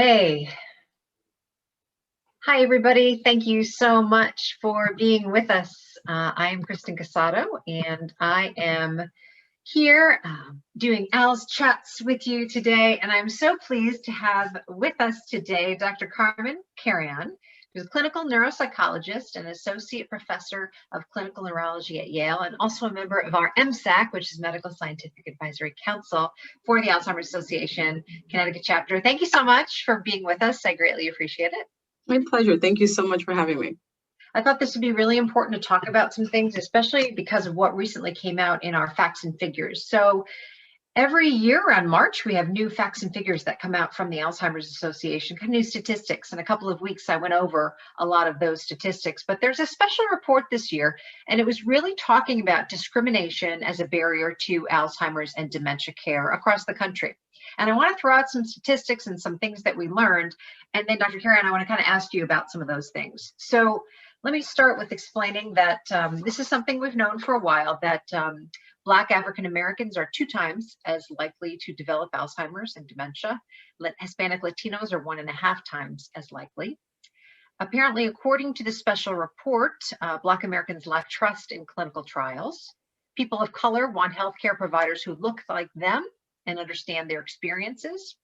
Hey, hi everybody. Thank you so much for being with us. I am Kristen Casado and I am here doing ALZChats with you today. And I'm so pleased to have with us today Dr. Carmen Carrion, who's a clinical neuropsychologist and associate professor of clinical neurology at Yale, and also a member of our MSAC, which is Medical Scientific Advisory Council for the Alzheimer's Association Connecticut chapter. Thank you so much for being with us. I greatly appreciate it. My pleasure. Thank you so much for having me. I thought this would be really important to talk about some things, especially because of what recently came out in our facts and figures. So every year around March, we have new facts and figures that come out from the Alzheimer's Association, kind of new statistics. In a couple of weeks, I went over a lot of those statistics, but there's a special report this year, and it was really talking about discrimination as a barrier to Alzheimer's and dementia care across the country. And I want to throw out some statistics and some things that we learned. And then Dr. Carrion, I want to kind of ask you about some of those things. So let me start with explaining that this is something we've known for a while, that Black African Americans are 2 times as likely to develop Alzheimer's and dementia. Hispanic Latinos are 1.5 times as likely. Apparently, according to the special report, Black Americans lack trust in clinical trials. People of color want healthcare providers who look like them and understand their experiences.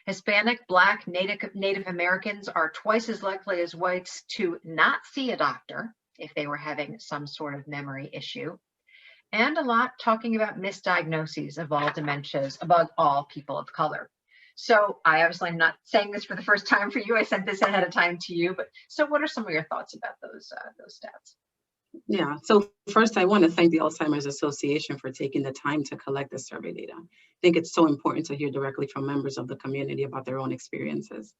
Hispanic, Black, Native Americans are twice as likely as whites to not see a doctor if they were having some sort of memory issue. And a lot talking about misdiagnoses of all dementias among all people of color. So I obviously am not saying this for the first time for you. I sent this ahead of time to you, but so what are some of your thoughts about those stats? Yeah, so first I want to thank the Alzheimer's Association for taking the time to collect the survey data. I think it's so important to hear directly from members of the community about their own experiences.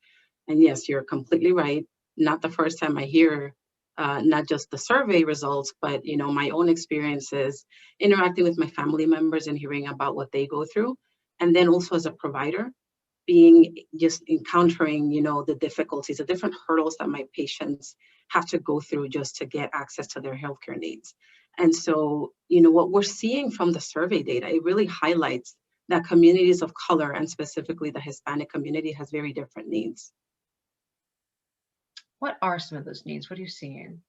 And yes, you're completely right. Not the first time I hear not just the survey results, but my own experiences interacting with my family members and hearing about what they go through. And then also as a provider, just encountering, the difficulties, the different hurdles that my patients have to go through just to get access to their healthcare needs. And so, what we're seeing from the survey data, it really highlights that communities of color, and specifically the Hispanic community, has very different needs. What are some of those needs? What are you seeing?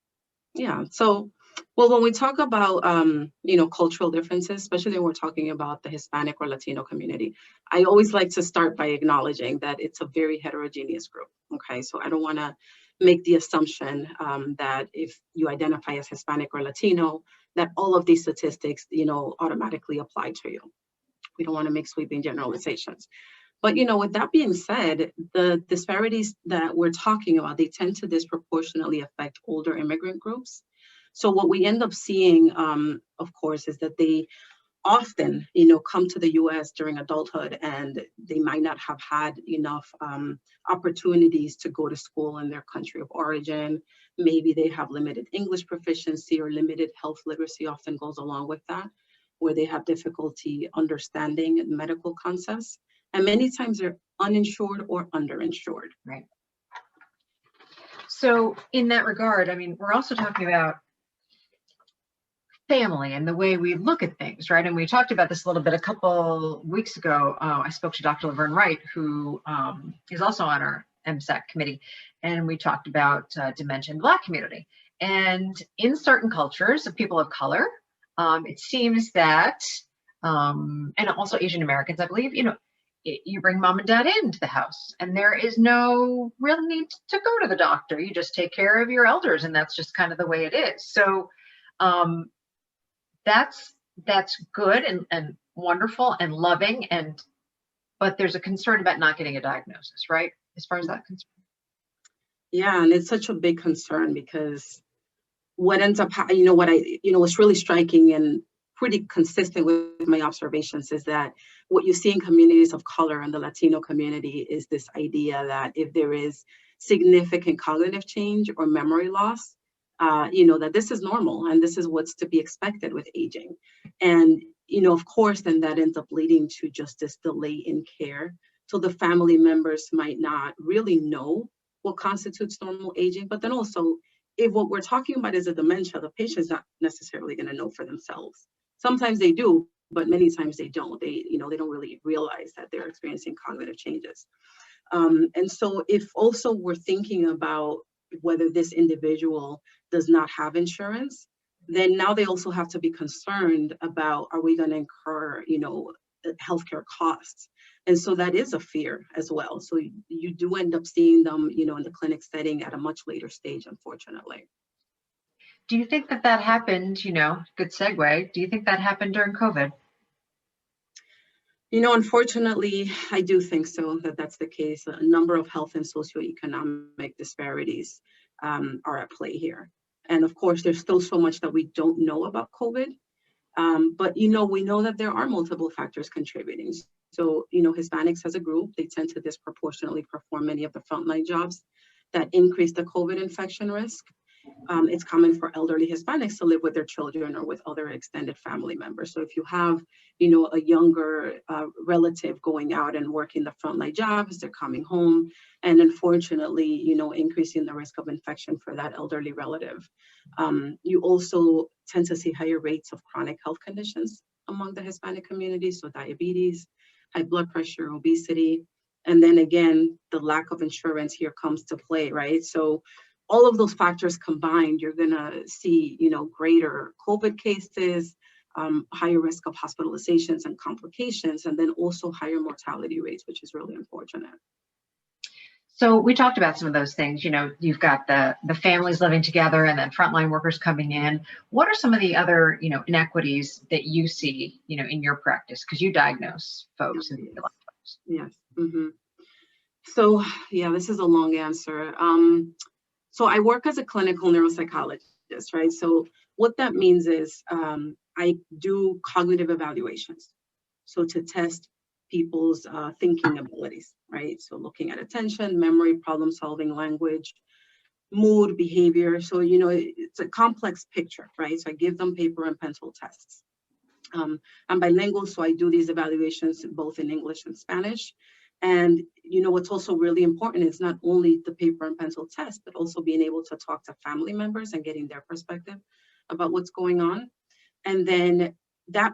Yeah, so, well, when we talk about, cultural differences, especially when we're talking about the Hispanic or Latino community, I always like to start by acknowledging that it's a very heterogeneous group, okay? So I don't want to make the assumption that if you identify as Hispanic or Latino, that all of these statistics, automatically apply to you. We don't want to make sweeping generalizations. But, with that being said, the disparities that we're talking about, they tend to disproportionately affect older immigrant groups. So what we end up seeing, of course, is that they often, come to the US during adulthood, and they might not have had enough opportunities to go to school in their country of origin. Maybe they have limited English proficiency, or limited health literacy often goes along with that, where they have difficulty understanding medical concepts. And many times they're uninsured or underinsured. Right. So in that regard, I mean, we're also talking about family and the way we look at things, right? And we talked about this a little bit a couple weeks ago. I spoke to Dr. Laverne Wright, who is also on our MSAC committee, and we talked about dementia in the Black community. And in certain cultures of people of color, it seems that, and also Asian Americans, I believe, you bring mom and dad into the house, and there is no real need to go to the doctor. You just take care of your elders, and that's just kind of the way it is. So that's good and wonderful and loving, but there's a concern about not getting a diagnosis, right? As far as that concern. Yeah, and it's such a big concern, because what ends up, what's really striking and pretty consistent with my observations is that what you see in communities of color and the Latino community is this idea that if there is significant cognitive change or memory loss, that this is normal and this is what's to be expected with aging. And, of course, then that ends up leading to just this delay in care. So the family members might not really know what constitutes normal aging, but then also, if what we're talking about is a dementia, the patient's not necessarily going to know for themselves. Sometimes they do, but many times they don't. They don't really realize that they're experiencing cognitive changes. And so if also we're thinking about whether this individual does not have insurance, then now they also have to be concerned about, are we going to incur, healthcare costs? And so that is a fear as well. So you do end up seeing them, in the clinic setting at a much later stage, unfortunately. Do you think that happened, good segue, do you think that happened during COVID? Unfortunately, I do think so, that's the case. A number of health and socioeconomic disparities are at play here. And of course, there's still so much that we don't know about COVID. But, we know that there are multiple factors contributing. So, Hispanics as a group, they tend to disproportionately perform many of the frontline jobs that increase the COVID infection risk. It's common for elderly Hispanics to live with their children or with other extended family members. So if you have, a younger relative going out and working the frontline jobs, they're coming home, and unfortunately, increasing the risk of infection for that elderly relative. You also tend to see higher rates of chronic health conditions among the Hispanic community, so diabetes, high blood pressure, obesity, and then again, the lack of insurance here comes to play, right? So all of those factors combined, you're gonna see, greater COVID cases, higher risk of hospitalizations and complications, and then also higher mortality rates, which is really unfortunate. So we talked about some of those things. You've got the families living together and then frontline workers coming in. What are some of the other, inequities that you see, in your practice? Because you diagnose folks and folks. Yes. Mm-hmm. So yeah, this is a long answer. So I work as a clinical neuropsychologist, right? So what that means is I do cognitive evaluations. So to test people's thinking abilities, right? So looking at attention, memory, problem solving, language, mood, behavior. So, it's a complex picture, right? So I give them paper and pencil tests. I'm bilingual, so I do these evaluations both in English and Spanish. And, what's also really important is not only the paper and pencil test, but also being able to talk to family members and getting their perspective about what's going on. And then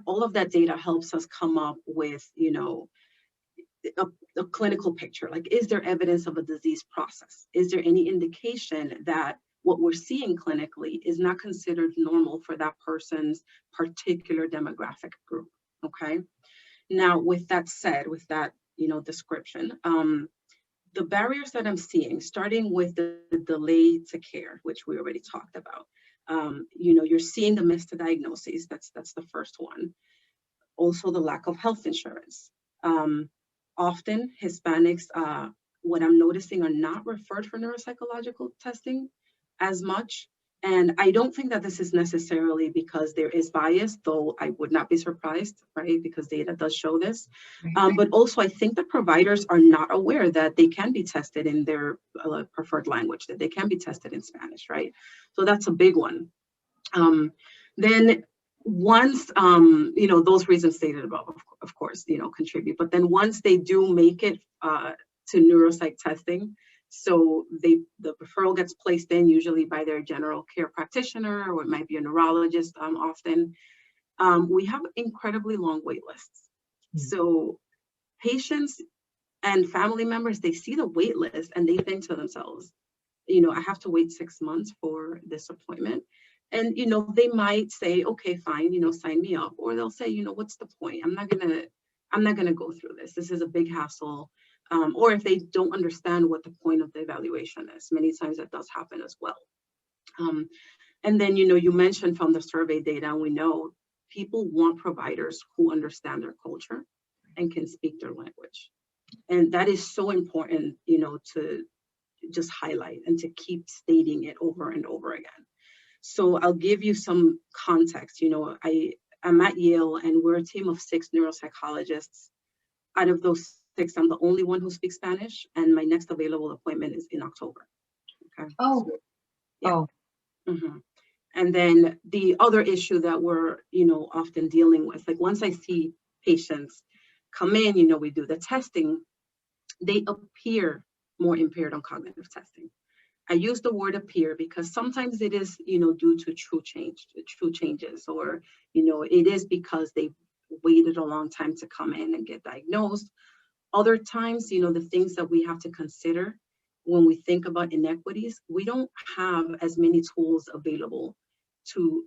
all of that data helps us come up with, a clinical picture. Like, is there evidence of a disease process? Is there any indication that what we're seeing clinically is not considered normal for that person's particular demographic group? Okay. Now, with that said, with that, description, the barriers that I'm seeing, starting with the delay to care, which we already talked about, you're seeing the missed diagnoses. That's the first one. Also, the lack of health insurance. Often Hispanics, what I'm noticing, are not referred for neuropsychological testing as much. And I don't think that this is necessarily because there is bias, though I would not be surprised, right? Because data does show this. But also, I think that providers are not aware that they can be tested in their preferred language, that they can be tested in Spanish, right? So that's a big one. Then once, those reasons stated above, of course, contribute. But then once they do make it to neuropsych testing, so the referral gets placed in usually by their general care practitioner, or it might be a neurologist often. We have incredibly long wait lists. So patients and family members, they see the wait list and they think to themselves, I have to wait 6 months for this appointment. And, they might say, okay, fine, sign me up. Or they'll say, what's the point? I'm not gonna go through this. This is a big hassle. Or if they don't understand what the point of the evaluation is, many times that does happen as well. And then, you mentioned from the survey data, we know people want providers who understand their culture and can speak their language. And that is so important, to just highlight and to keep stating it over and over again. So I'll give you some context. I'm at Yale and we're a team of 6 neuropsychologists. Out of those 6, I'm the only one who speaks Spanish, and my next available appointment is in October. Okay. Oh. So, yeah. Oh. Mm-hmm. And then the other issue that we're, often dealing with, like once I see patients come in, we do the testing, they appear more impaired on cognitive testing. I use the word appear because sometimes it is, due to true changes, or, it is because they've waited a long time to come in and get diagnosed. Other times, you know, the things that we have to consider when we think about inequities, we don't have as many tools available to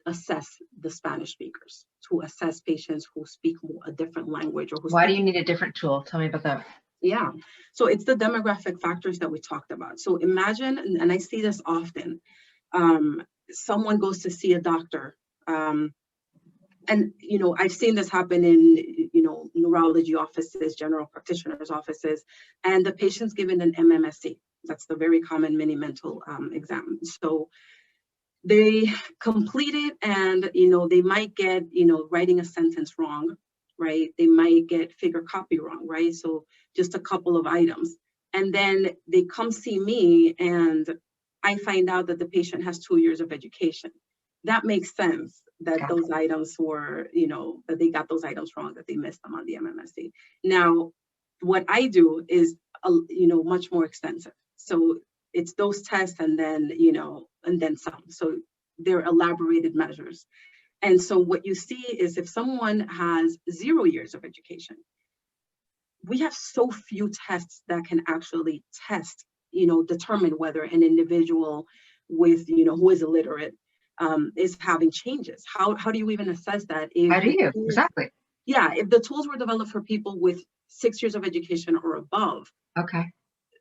assess the Spanish speakers, to assess patients who speak a different language or who Why do speak. you need a different tool? Tell me about that. Yeah, so it's the demographic factors that we talked about. So imagine, and I see this often, someone goes to see a doctor, and you know, I've seen this happen in, you know, neurology offices, general practitioners' offices, and the patient's given an MMSE. That's the very common mini mental exam. So they complete it, and you know, they might get, you know, writing a sentence wrong, right? They might get figure copy wrong, right? So just a couple of items, and then they come see me, and I find out that the patient has 2 years of education. That makes sense that those items were, you know, that they got those items wrong, that they missed them on the MMSE. Now, what I do is, you know, much more extensive. So it's those tests, and then, you know, and then some. So they're elaborated measures. And so what you see is if someone has 0 years of education, we have so few tests that can actually test, you know, determine whether an individual with, you know, who is illiterate is having changes. How do you even assess that? How do you? Exactly. Yeah, if the tools were developed for people with 6 years of education or above. Okay.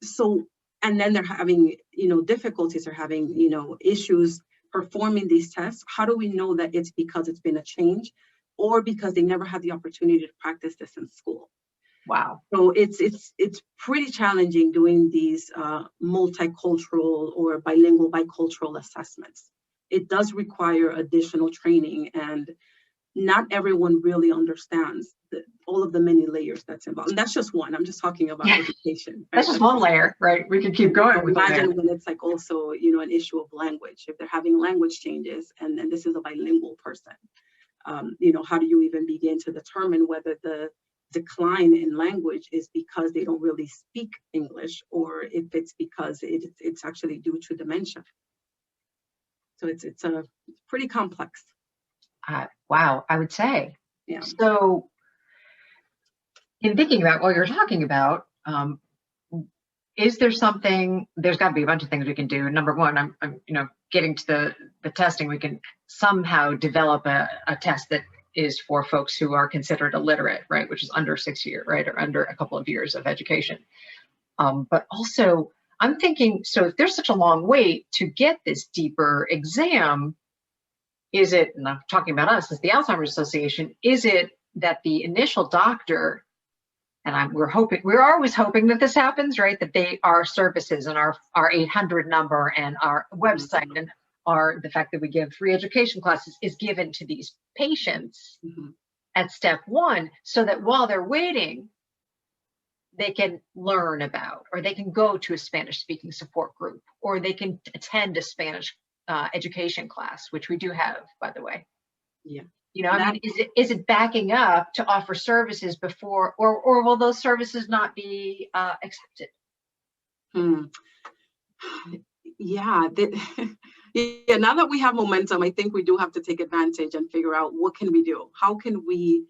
So, and then they're having, you know, difficulties or having, you know, issues performing these tests. How do we know that it's because it's been a change or because they never had the opportunity to practice this in school? Wow. So it's pretty challenging doing these multicultural or bilingual, bicultural assessments. It does require additional training, and not everyone really understands all of the many layers that's involved. And that's just one. I'm just talking about education. Right? That's just one layer, right? We could keep going. Imagine when it's like also, you know, an issue of language. If they're having language changes, and then this is a bilingual person, you know, how do you even begin to determine whether the decline in language is because they don't really speak English, or if it's because it's actually due to dementia? So it's a pretty complex. Wow, I would say. Yeah. So in thinking about what you're talking about, is there something, there's got to be a bunch of things we can do. Number one, I'm you know, getting to the testing, we can somehow develop a test that is for folks who are considered illiterate, right? Which is under 6 years, right? Or under a couple of years of education. But also I'm thinking, so if there's such a long wait to get this deeper exam, is it, and I'm talking about us as the Alzheimer's Association, is it that the initial doctor, and we're always hoping that this happens, right? That our services and our 800 number and our website and the fact that we give free education classes is given to these patients at step one, so that while they're waiting, they can learn about, or they can go to a Spanish speaking support group, or they can attend a Spanish education class, which we do have, by the way. Yeah. You know, I mean, is it backing up to offer services before, or will those services not be accepted? Yeah. Yeah. Now that we have momentum, I think we do have to take advantage and figure out what can we do. How can we,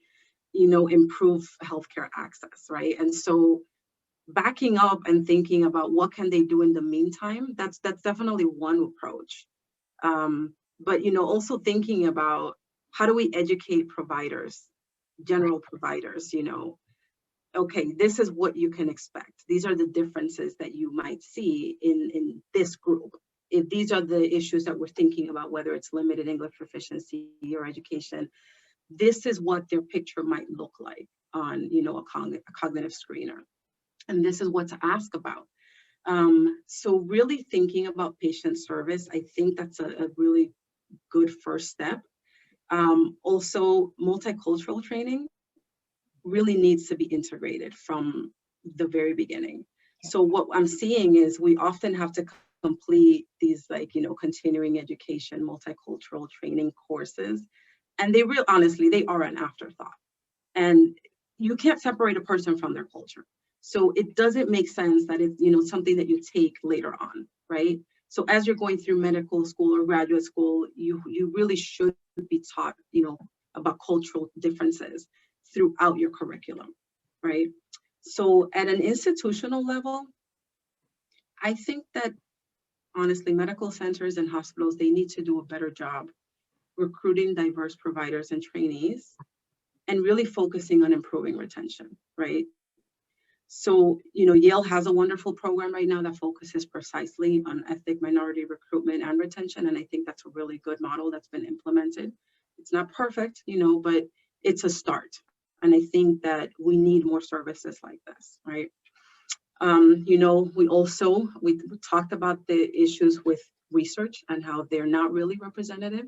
you know, improve healthcare access, right? And so backing up and thinking about what can they do in the meantime, that's definitely one approach. But, you know, also thinking about how do we educate providers, general providers, you know, okay, this is what you can expect. These are the differences that you might see in this group. If these are the issues that we're thinking about, whether it's limited English proficiency or education, this is what their picture might look like on, you know, a cognitive screener. And this is what to ask about. So really thinking about patient service, I think that's a really good first step. Also, multicultural training really needs to be integrated from the very beginning. So what I'm seeing is we often have to complete these, like, you know, continuing education, multicultural training courses. And they honestly, they are an afterthought. And you can't separate a person from their culture. So it doesn't make sense that it's, you know, something that you take later on, right? So as you're going through medical school or graduate school, you really should be taught, you know, about cultural differences throughout your curriculum, right? So at an institutional level, I think that honestly, medical centers and hospitals, they need to do a better job recruiting diverse providers and trainees and really focusing on improving retention, right? So, Yale has a wonderful program right now that focuses precisely on ethnic minority recruitment and retention. And I think that's a really good model that's been implemented. It's not perfect, but it's a start. And I think that we need more services like this, right? We talked about the issues with research and how they're not really representative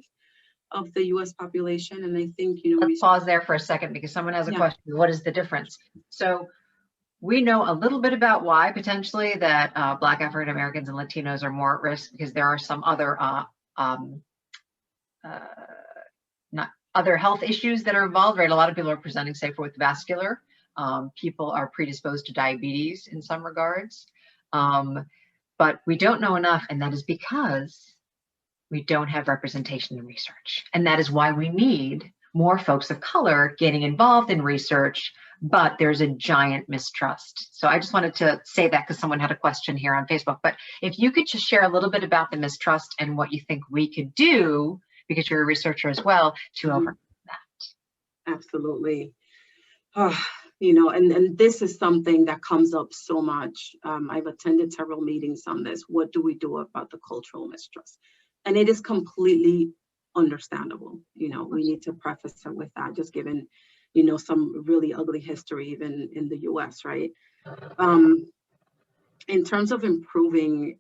of the US population. And I think, let's pause there for a second because someone has a question. What is the difference? So we know a little bit about why potentially that Black African Americans and Latinos are more at risk because there are some other other health issues that are involved, right? A lot of people are presenting, say, with vascular. People are predisposed to diabetes in some regards, but we don't know enough, and that is because we don't have representation in research. And that is why we need more folks of color getting involved in research, but there's a giant mistrust. So I just wanted to say that because someone had a question here on Facebook, but if you could just share a little bit about the mistrust and what you think we could do, because you're a researcher as well, to overcome that. Absolutely. And this is something that comes up so much. I've attended several meetings on this. What do we do about the cultural mistrust? And it is completely understandable. We need to preface it with that, just given, some really ugly history even in the US, right? In terms of improving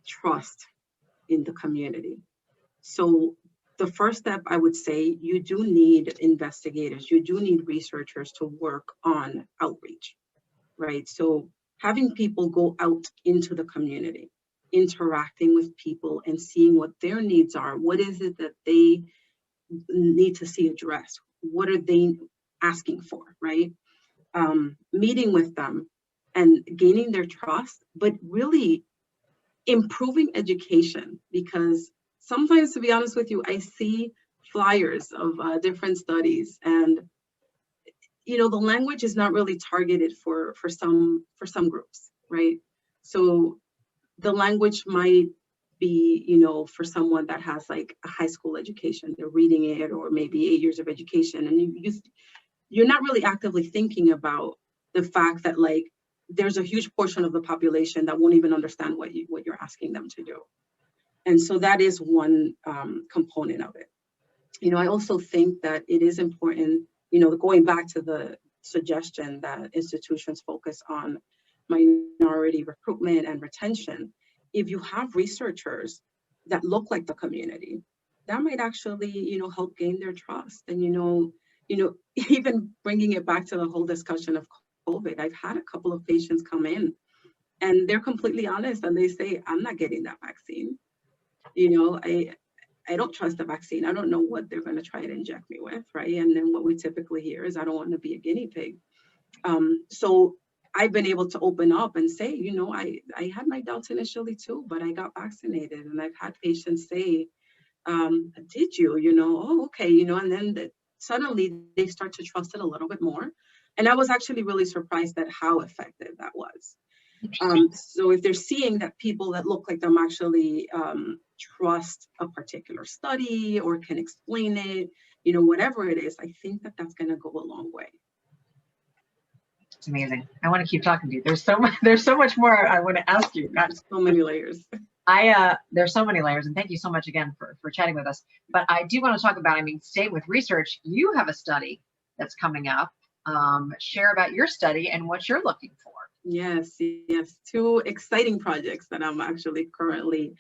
trust in the community. So the first step, I would say, you do need investigators, you do need researchers to work on outreach, right? So having people go out into the community, interacting with people and seeing what their needs are. What is it that they need to see addressed? What are they asking for, right? Meeting with them and gaining their trust, but really improving education, because sometimes, to be honest with you, I see flyers of different studies, and the language is not really targeted for some groups, right? So the language might be, for someone that has like a high school education, they're reading it, or maybe 8 years of education, and you're not really actively thinking about the fact that like there's a huge portion of the population that won't even understand what you're asking them to do. And so that is one component of it. I also think that it is important, going back to the suggestion that institutions focus on minority recruitment and retention. If you have researchers that look like the community, that might actually, help gain their trust. And, even bringing it back to the whole discussion of COVID, I've had a couple of patients come in and they're completely honest and they say, I'm not getting that vaccine. I don't trust the vaccine. I don't know what they're going to try to inject me with, right? And then what we typically hear is, I don't want to be a guinea pig. So I've been able to open up and say, I had my doubts initially too, but I got vaccinated. And I've had patients say, did you, oh, okay, and then suddenly they start to trust it a little bit more. And I was actually really surprised at how effective that was. So if they're seeing that people that look like them actually trust a particular study or can explain it, whatever it is, I think that that's going to go a long way. It's amazing. I want to keep talking to you. There's so much more I want to ask you. God, so many layers. There's so many layers, and thank you so much again for chatting with us. But I do want to talk about, stay with research. You have a study that's coming up. Share about your study and what you're looking for. Yes. Two exciting projects that I'm actually currently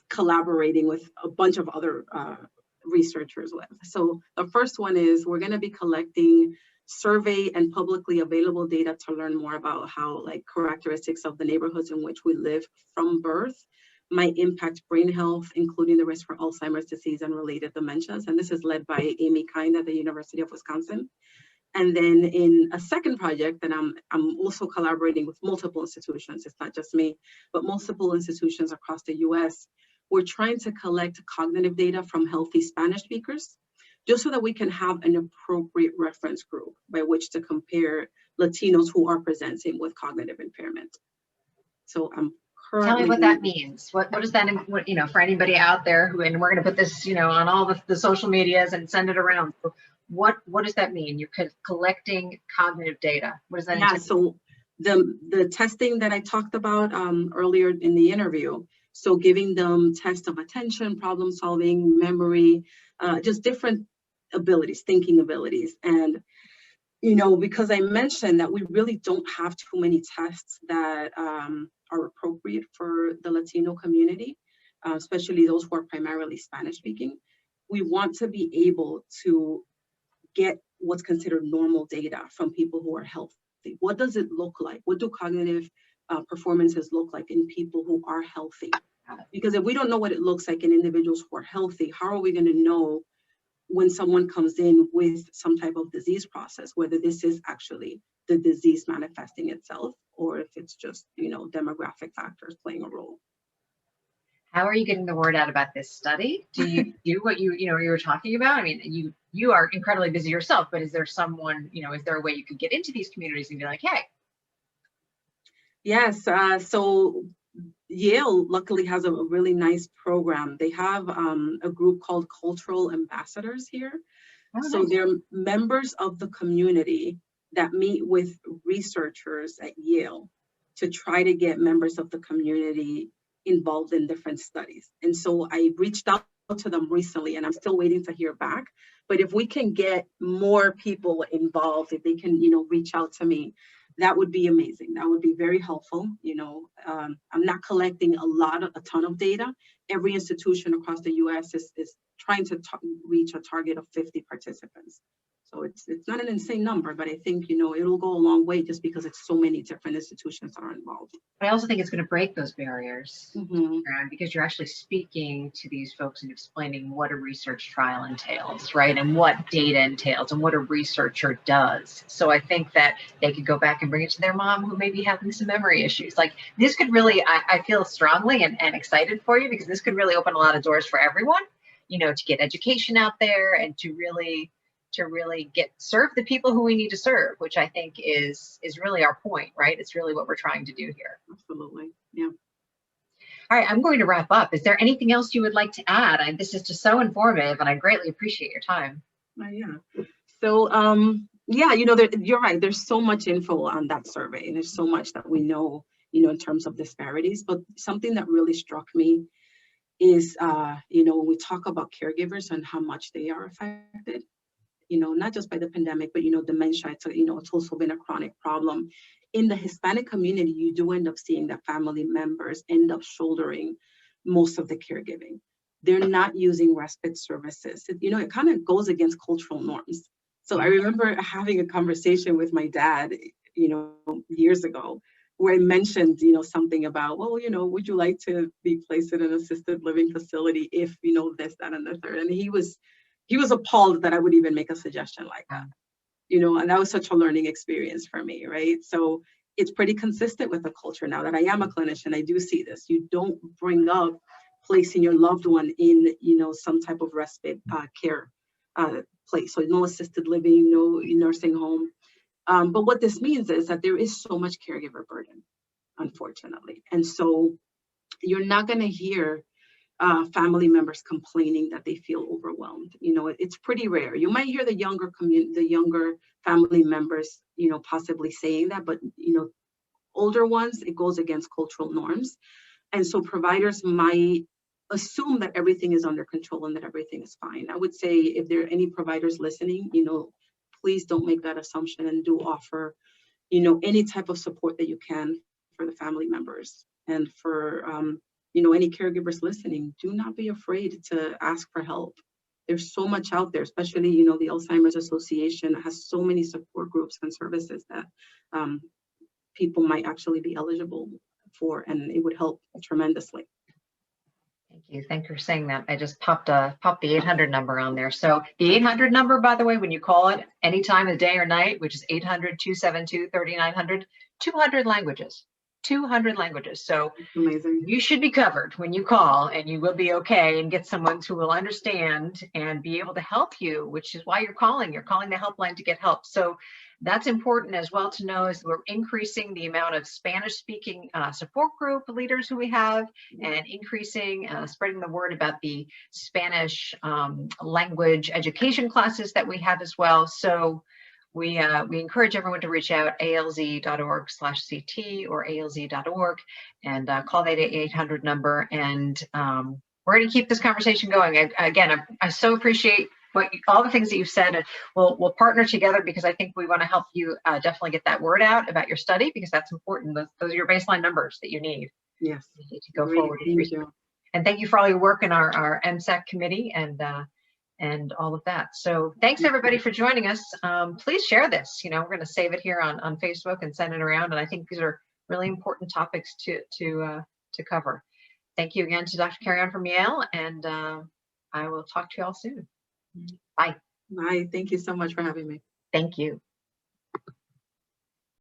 collaborating with a bunch of other researchers with. So the first one is we're going to be collecting survey and publicly available data to learn more about how characteristics of the neighborhoods in which we live from birth might impact brain health, including the risk for Alzheimer's disease and related dementias. And this is led by Amy Kind at the University of Wisconsin. And then in a second project that I'm also collaborating with multiple institutions, it's not just me, but multiple institutions across the US, we're trying to collect cognitive data from healthy Spanish speakers, just so that we can have an appropriate reference group by which to compare Latinos who are presenting with cognitive impairment. So I'm currently— Tell me what that means. What does that, what, you know, for anybody out there who, and we're going to put this, you know, on all the social medias and send it around. So what does that mean? You're collecting cognitive data. What does that mean? Yeah, so the testing that I talked about earlier in the interview, so giving them tests of attention, problem solving, memory, just different abilities, thinking abilities. And, you know, because I mentioned that we really don't have too many tests that are appropriate for the Latino community, especially those who are primarily Spanish speaking. We want to be able to get what's considered normal data from people who are healthy. What does it look like? What do cognitive performances look like in people who are healthy? Because if we don't know what it looks like in individuals who are healthy, how are we going to know when someone comes in with some type of disease process, whether this is actually the disease manifesting itself, or if it's just, you know, demographic factors playing a role? How are you getting the word out about this study? Do you do what you were talking about? I mean, you are incredibly busy yourself, but is there someone, you know, is there a way you could get into these communities and be like, hey? Yes, so Yale luckily has a really nice program. They have a group called Cultural Ambassadors here. Oh, So nice. they're members of the community that meet with researchers at Yale to try to get members of the community involved in different studies. And so I reached out to them recently, and I'm still waiting to hear back. But if we can get more people involved, if they can, you know, reach out to me, that would be amazing. That would be very helpful. You know, I'm not collecting a ton of data. Every institution across the US is trying to reach a target of 50 participants. So it's not an insane number, but I think, you know, it'll go a long way just because it's so many different institutions that are involved. I also think it's going to break those barriers Mm-hmm. because you're actually speaking to these folks and explaining what a research trial entails, right? And what data entails and what a researcher does. So I think that they could go back and bring it to their mom who may be having some memory issues. Like this could really, I feel strongly and excited for you because this could really open a lot of doors for everyone, you know, to get education out there and to really serve the people who we need to serve, which I think is really our point, right? It's really what we're trying to do here. Absolutely. Yeah. All right, I'm going to wrap up. Is there anything else you would like to add? This is just so informative and I greatly appreciate your time. Yeah. So, yeah, you know, you're right. There's so much info on that survey and there's so much that we know, you know, in terms of disparities, but something that really struck me is, you know, when we talk about caregivers and how much they are affected, you know, not just by the pandemic, but, you know, dementia, it's also been a chronic problem. In the Hispanic community, you do end up seeing that family members end up shouldering most of the caregiving. They're not using respite services. You know, it kind of goes against cultural norms. So I remember having a conversation with my dad, you know, years ago, where I mentioned, you know, something about, well, you know, would you like to be placed in an assisted living facility if, you know, this, that, and the third? And he was appalled that I would even make a suggestion like that, you know, and that was such a learning experience for me, right? So it's pretty consistent with the culture now that I am a clinician. I do see this. You don't bring up placing your loved one in, you know, some type of respite care place. So no assisted living, no nursing home. But what this means is that there is so much caregiver burden, unfortunately. And so you're not going to hear family members complaining that they feel overwhelmed. You know, it's pretty rare. You might hear the younger family members, you know, possibly saying that, but, you know, older ones, it goes against cultural norms. And so providers might assume that everything is under control and that everything is fine. I would say if there are any providers listening, you know, please don't make that assumption and do offer, you know, any type of support that you can for the family members. And for, you know, any caregivers listening, do not be afraid to ask for help. There's so much out there, especially, you know, the Alzheimer's Association has so many support groups and services that people might actually be eligible for, and it would help tremendously. Thank you. Thank you for saying that. I just popped the 800 number on there. So the 800 number, by the way, when you call it any time of the day or night, which is 800-272-3900, 200 languages. 200 languages. So amazing. You should be covered when you call, and you will be okay, and get someone who will understand and be able to help you, which is why you're calling. You're calling the helpline to get help. So That's important as well to know, is we're increasing the amount of Spanish speaking support group leaders who we have, and increasing, spreading the word about the Spanish language education classes that we have as well. So we encourage everyone to reach out, alz.org/CT or alz.org, and call that 800 number. And we're going to keep this conversation going. Again, I so appreciate all the things that you've said, and we'll partner together, because I think we want to help you definitely get that word out about your study, because that's important. Those are your baseline numbers that you need. Yes. To go Great, forward. thank you. And thank you for all your work in our MSAC committee and all of that. So thanks everybody for joining us. Please share this. We're going to save it here on Facebook and send it around. And I think these are really important topics to cover. Thank you again to Dr. Carrion from Yale, and I will talk to you all soon. Bye. Bye. Thank you so much for having me. Thank you.